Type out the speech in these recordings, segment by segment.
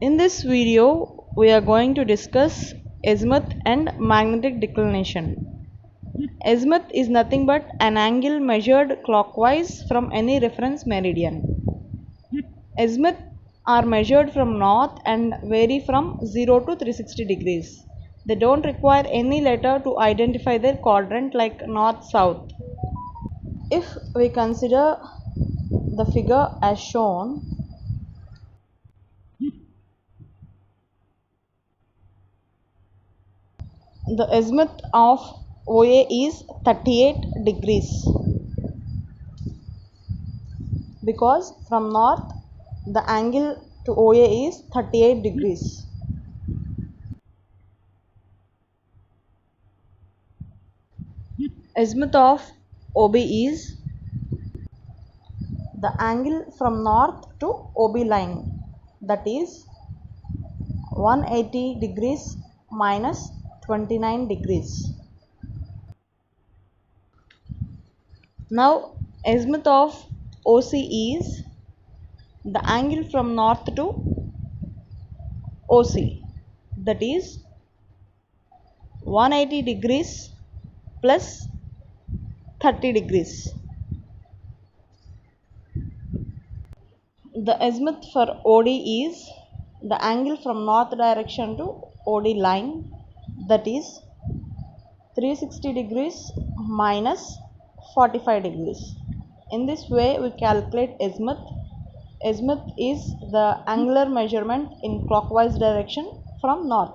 In this video, we are going to discuss azimuth and magnetic declination. Azimuth is nothing but an angle measured clockwise from any reference meridian. Azimuth are measured from north and vary from 0 to 360 degrees. They don't require any letter to identify their quadrant like north-south. If we consider the figure as shown, the azimuth of OA is 38 degrees because from north the angle to OA is 38 degrees. Azimuth of OB is the angle from north to OB line, that is 180 degrees minus 29 degrees. Now azimuth of OC is the angle from north to OC, that is 180 degrees plus 30 degrees. The azimuth for OD is the angle from north direction to OD line, that is 360 degrees minus 45 degrees. In this way we calculate azimuth. Azimuth is the angular measurement in clockwise direction from north.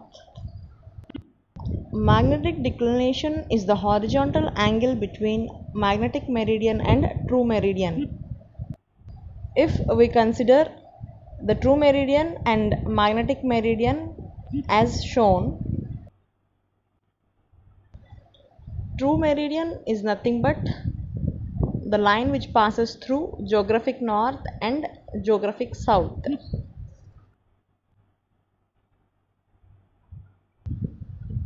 Magnetic declination is the horizontal angle between magnetic meridian and true meridian. If we consider the true meridian and magnetic meridian as shown, true meridian is nothing but the line which passes through geographic north and geographic south.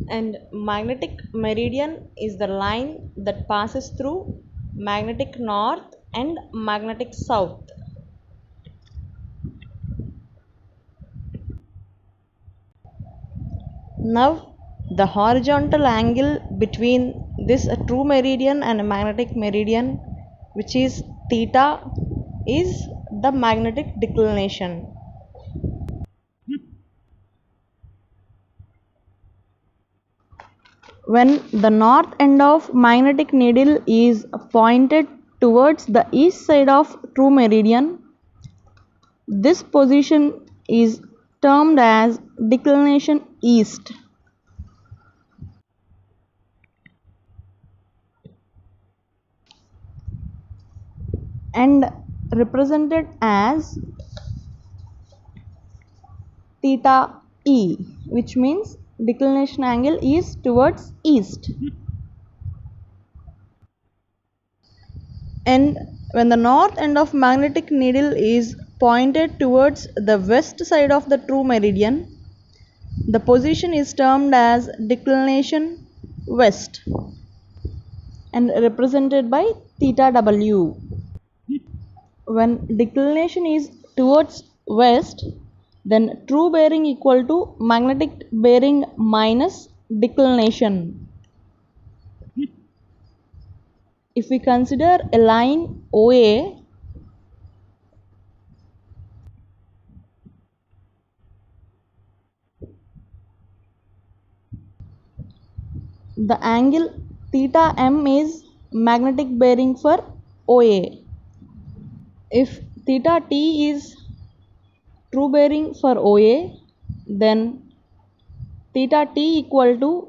And magnetic meridian is the line that passes through magnetic north and magnetic south. Now the horizontal angle between this true meridian and a magnetic meridian, which is theta, is the magnetic declination. When the north end of magnetic needle is pointed towards the east side of true meridian, this position is termed as declination east. And represented as theta E, which means declination angle is towards east. And when the north end of magnetic needle is pointed towards the west side of the true meridian, the position is termed as declination west and represented by theta W. When declination is towards west, then true bearing equal to magnetic bearing minus declination. If we consider a line OA, the angle theta M is magnetic bearing for OA. If theta T is true bearing for OA, then theta T equal to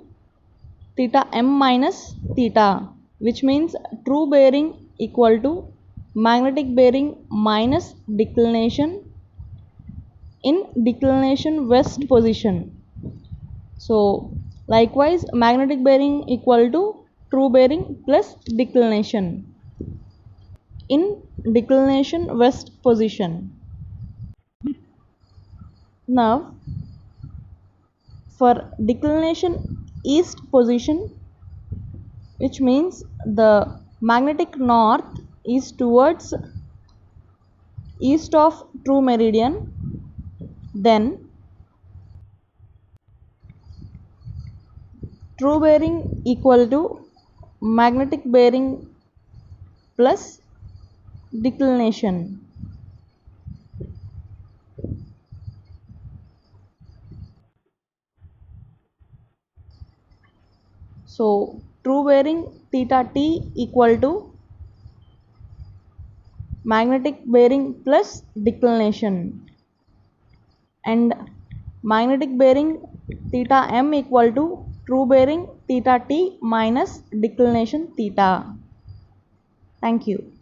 theta M minus theta, which means true bearing equal to magnetic bearing minus declination in declination west position. So likewise magnetic bearing equal to true bearing plus declination in declination west position. Now for declination east position, which means the magnetic north is towards east of true meridian, then true bearing equal to magnetic bearing plus declination. So true bearing theta T equal to magnetic bearing plus declination, and magnetic bearing theta M equal to true bearing theta T minus declination theta. Thank you.